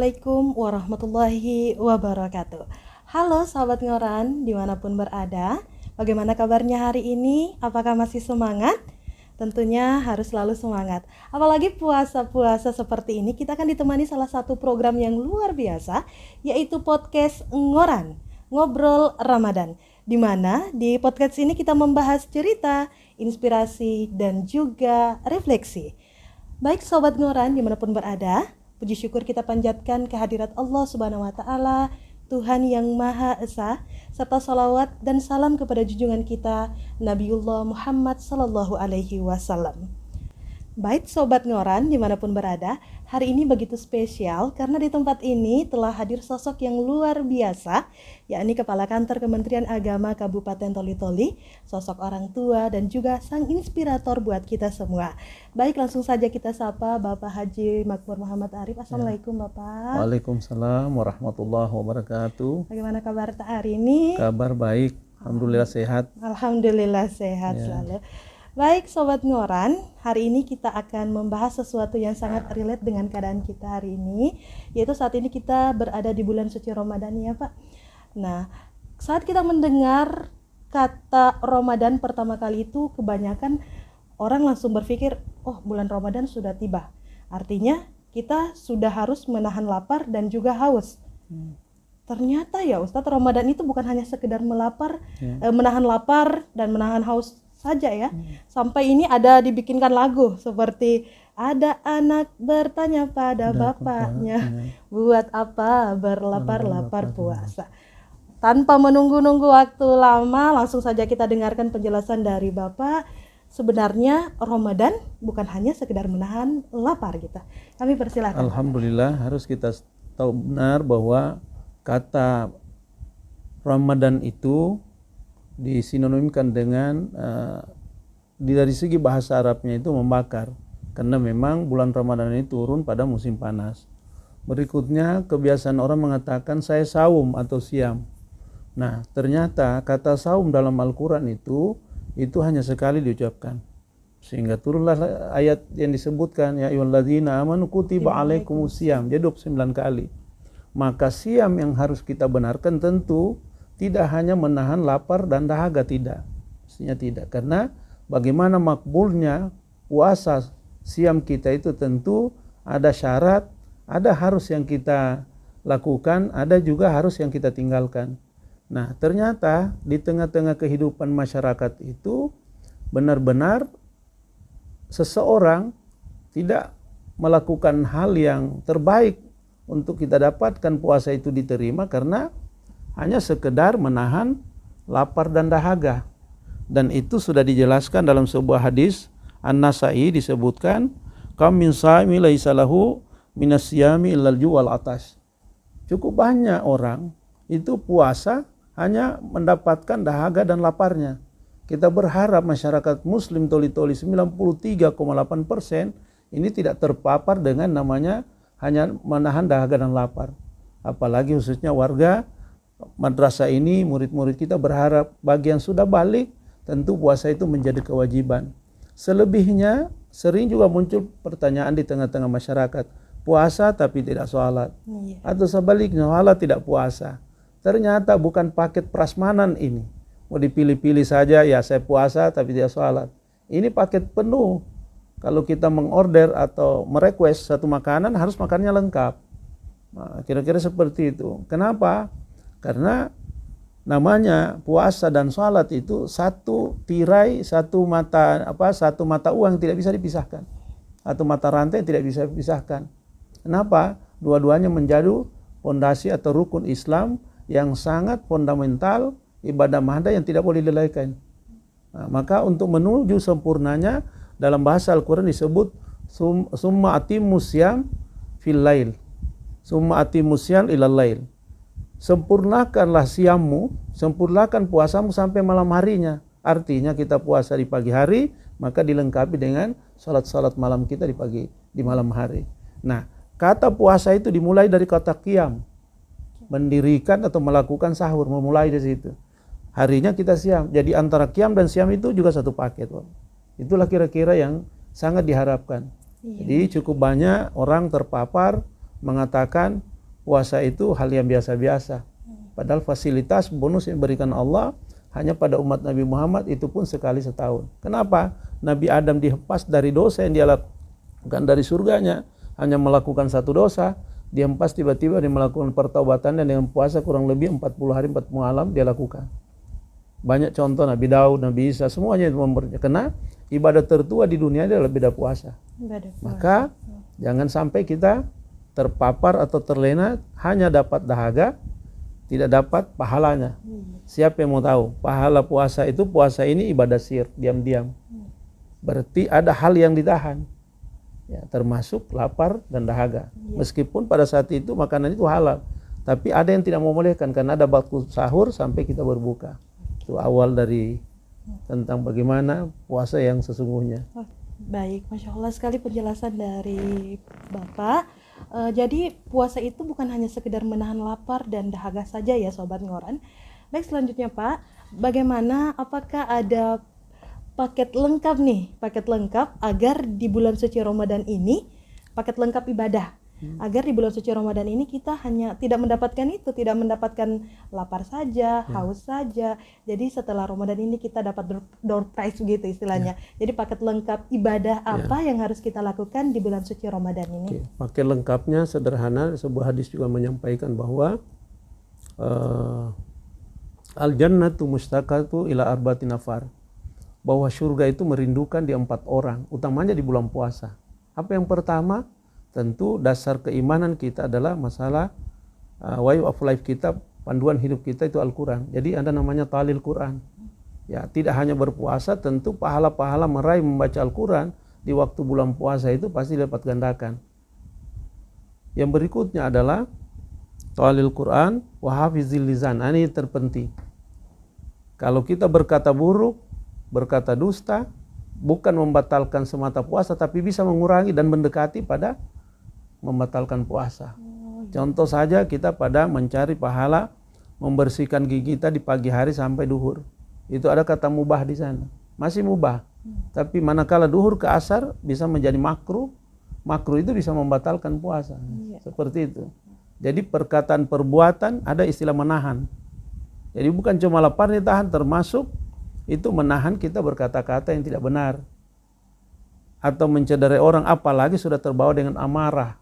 Assalamualaikum warahmatullahi wabarakatuh. Halo sahabat Ngoran, dimanapun berada. Bagaimana kabarnya hari ini? Apakah masih semangat? Tentunya harus selalu semangat. Apalagi puasa-puasa seperti ini, kita akan ditemani salah satu program yang luar biasa, yaitu podcast Ngoran, Ngobrol Ramadan. Di mana di podcast ini kita membahas cerita, inspirasi, dan juga refleksi. Baik sobat Ngoran dimanapun berada, puji syukur kita panjatkan kehadirat Allah Subhanahu wa Ta'ala, Tuhan yang Maha Esa, serta salawat dan salam kepada junjungan kita Nabiullah Muhammad Sallallahu Alaihi Wasallam. Baik sobat Ngoran dimanapun berada, hari ini begitu spesial karena di tempat ini telah hadir sosok yang luar biasa, yakni Kepala Kantor Kementerian Agama Kabupaten Toli-Toli, sosok orang tua dan juga sang inspirator buat kita semua. Baik, langsung saja kita sapa Bapak Haji Makmur Muhammad Arif. Assalamualaikum Bapak. Waalaikumsalam warahmatullahi wabarakatuh. Bagaimana kabar hari ini? Kabar baik, alhamdulillah sehat. Alhamdulillah sehat selalu. Baik Sobat Ngoran, hari ini kita akan membahas sesuatu yang sangat relate dengan keadaan kita hari ini, yaitu saat ini kita berada di bulan suci Ramadan ya Pak. Nah, saat kita mendengar kata Ramadan pertama kali itu, kebanyakan orang langsung berpikir, oh bulan Ramadan sudah tiba. Artinya kita sudah harus menahan lapar dan juga haus. Ternyata ya Ustadz, Ramadan itu bukan hanya sekedar menahan lapar dan menahan haus saja ya. Sampai ini ada dibikinkan lagu seperti ada anak bertanya pada bapaknya, buat apa berlapar-lapar puasa. Tanpa menunggu-nunggu waktu lama, langsung saja kita dengarkan penjelasan dari Bapak. Sebenarnya Ramadan bukan hanya sekedar menahan lapar gitu. Kami persilakan. Alhamdulillah, harus kita tahu benar bahwa kata Ramadan itu disinonimkan dengan dari segi bahasa Arabnya itu membakar, karena memang bulan Ramadan ini turun pada musim panas. Berikutnya kebiasaan orang mengatakan saya saum atau siam. Nah, ternyata kata saum dalam Al-Quran itu hanya sekali diucapkan, sehingga turunlah ayat yang disebutkan ya ayyuhalladzina amanu kutiba alaikumus siam, jadi 29 kali. Maka siam yang harus kita benarkan tentu tidak hanya menahan lapar dan dahaga, tidak. Mestinya tidak, karena bagaimana makbulnya puasa siam kita itu tentu ada syarat, ada harus yang kita lakukan, ada juga harus yang kita tinggalkan. Nah, ternyata di tengah-tengah kehidupan masyarakat itu benar-benar seseorang tidak melakukan hal yang terbaik untuk kita dapatkan puasa itu diterima, karena hanya sekedar menahan lapar dan dahaga. Dan itu sudah dijelaskan dalam sebuah hadis An-Nasai, disebutkan kam min saimi laisa lahu minas siyami illal ju'al atash. Cukup banyak orang itu puasa hanya mendapatkan dahaga dan laparnya. Kita berharap masyarakat muslim Toli-Toli 93,8% ini tidak terpapar dengan namanya hanya menahan dahaga dan lapar. Apalagi khususnya warga madrasah ini, murid-murid kita berharap bagi yang sudah balik tentu puasa itu menjadi kewajiban. Selebihnya sering juga muncul pertanyaan di tengah-tengah masyarakat, puasa tapi tidak sholat, atau sebaliknya sholat tidak puasa. Ternyata bukan paket prasmanan ini, mau dipilih-pilih saja, ya saya puasa tapi tidak sholat. Ini paket penuh. Kalau kita mengorder atau merequest satu makanan, harus makannya lengkap. Nah, kira-kira seperti itu. Kenapa? Karena namanya puasa dan sholat itu satu tirai, satu mata uang yang tidak bisa dipisahkan, atau mata rantai yang tidak bisa dipisahkan. Kenapa? Dua-duanya menjadi fondasi atau rukun Islam yang sangat fundamental, ibadah mahda yang tidak boleh dilalaikan. Nah, maka untuk menuju sempurnanya, dalam bahasa Al-Quran disebut summa atimmus syiyam fil lail, summa atimmus syiyam ilal lail. Sempurnakanlah siammu, sempurnakan puasamu sampai malam harinya. Artinya kita puasa di pagi hari, maka dilengkapi dengan salat-salat malam kita di malam hari. Nah, kata puasa itu dimulai dari kata qiyam, mendirikan atau melakukan sahur, memulai dari situ. Harinya kita siam. Jadi antara qiyam dan siam itu juga satu paket. Itulah kira-kira yang sangat diharapkan. Jadi cukup banyak orang terpapar mengatakan puasa itu hal yang biasa-biasa. Padahal fasilitas bonus yang diberikan Allah hanya pada umat Nabi Muhammad itu pun sekali setahun. Kenapa? Nabi Adam dihempas dari dosa yang dia lakukan dari surganya, hanya melakukan satu dosa, dihempas tiba-tiba dia melakukan pertaubatan dan dengan puasa kurang lebih 40 hari 40 malam dia lakukan. Banyak contoh Nabi Daud, Nabi Isa, semuanya itu karena ibadah tertua di dunia adalah beda puasa. Maka jangan sampai kita terpapar atau terlena hanya dapat dahaga, tidak dapat pahalanya. Siapa yang mau tahu? Pahala puasa itu, puasa ini ibadah sir, diam-diam. Berarti ada hal yang ditahan. Ya, termasuk lapar dan dahaga. Meskipun pada saat itu makanan itu halal, tapi ada yang tidak membolehkan karena ada waktu sahur sampai kita berbuka. Itu awal dari tentang bagaimana puasa yang sesungguhnya. Baik, Masya Allah sekali penjelasan dari Bapak. Jadi puasa itu bukan hanya sekedar menahan lapar dan dahaga saja ya Sobat Ngoran. Baik, selanjutnya Pak, bagaimana, apakah ada paket lengkap agar di bulan suci Ramadan ini, paket lengkap ibadah, agar di bulan suci Ramadan ini kita hanya tidak mendapatkan lapar saja, haus saja. Jadi setelah Ramadan ini kita dapat door prize gitu istilahnya. Jadi paket lengkap ibadah apa yang harus kita lakukan di bulan suci Ramadan ini? Paket lengkapnya sederhana, sebuah hadis juga menyampaikan bahwa al-jannatu mustaqatu ila arba'ati nafar, bahwa surga itu merindukan di 4 orang, utamanya di bulan puasa. Apa yang pertama? Tentu dasar keimanan kita adalah masalah way of life kita, panduan hidup kita itu Al-Quran. Jadi ada namanya talil Quran. Ya, tidak hanya berpuasa, tentu pahala-pahala meraih membaca Al-Quran di waktu bulan puasa itu pasti dapat gandakan. Yang berikutnya adalah talil Quran wa hafizil lisan. Ini terpenting. Kalau kita berkata buruk, berkata dusta, bukan membatalkan semata puasa, tapi bisa mengurangi dan mendekati pada membatalkan puasa. Contoh saja kita pada mencari pahala membersihkan gigi kita di pagi hari sampai duhur. Itu ada kata mubah di sana. Masih mubah. Tapi manakala duhur ke asar bisa menjadi makruh. Makruh itu bisa membatalkan puasa. Seperti itu. Jadi perkataan perbuatan ada istilah menahan. Jadi bukan cuma lapar ditahan, termasuk itu menahan kita berkata-kata yang tidak benar. Atau mencederai orang, apalagi sudah terbawa dengan amarah.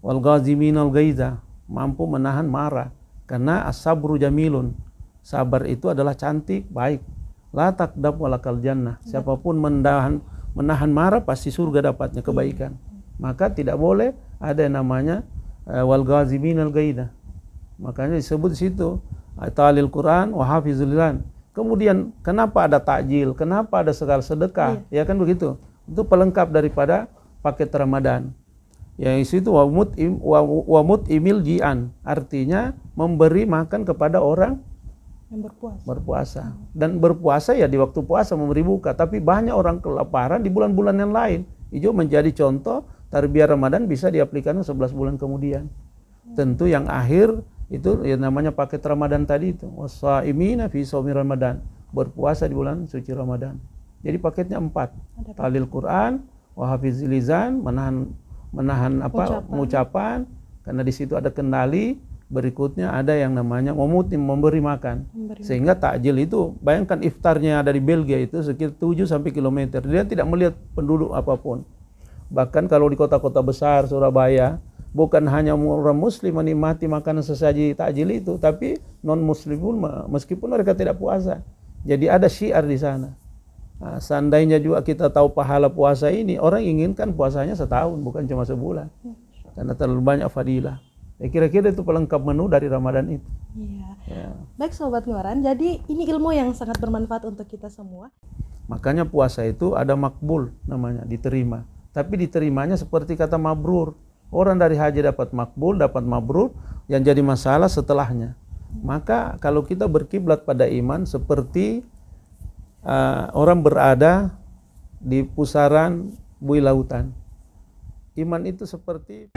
Wal ghaziminal ghaiza, mampu menahan marah. Karena as-sabru jamilun, sabar itu adalah cantik, baik. La taqdab walakal jannah, siapapun menahan marah pasti surga dapatnya, kebaikan. Maka tidak boleh ada yang namanya wal ghaziminal ghaiza. Makanya disebut di situ talil Quran wa hafizul lisan. Kemudian kenapa ada takjil? Kenapa ada segala sedekah? Ya kan begitu. Itu pelengkap daripada paket Ramadan. Yang itu wamut imil jian, artinya memberi makan kepada orang yang berpuasa. Dan berpuasa ya di waktu puasa memberi buka, tapi banyak orang kelaparan di bulan-bulan yang lain. Itu menjadi contoh tarbiyah Ramadan bisa diaplikasikan 11 bulan kemudian. Tentu yang akhir itu yang namanya paket Ramadan tadi itu, wassaimina fi shaumi Ramadan, berpuasa di bulan suci Ramadan. Jadi paketnya 4. Talil Quran, wa hafizil lisan, menahan ucapan, karena di situ ada kendali. Berikutnya ada yang namanya memberi makan. Sehingga takjil itu, bayangkan iftarnya dari Belgia itu sekitar 7 sampai kilometer. Dia tidak melihat penduduk apapun. Bahkan kalau di kota-kota besar Surabaya, bukan hanya orang muslim menikmati makanan sesaji takjil itu, tapi non muslim pun meskipun mereka tidak puasa. Jadi ada syiar di sana. Nah, seandainya juga kita tahu pahala puasa ini, orang inginkan puasanya setahun, bukan cuma sebulan. Karena terlalu banyak fadilah. Kira-kira itu pelengkap menu dari Ramadan itu. Ya. Baik Sobat Ngoran, jadi ini ilmu yang sangat bermanfaat untuk kita semua. Makanya puasa itu ada makbul namanya, diterima. Tapi diterimanya seperti kata mabrur. Orang dari haji dapat makbul, dapat mabrur, yang jadi masalah setelahnya. Maka kalau kita berkiblat pada iman seperti orang berada di pusaran buih lautan. Iman itu seperti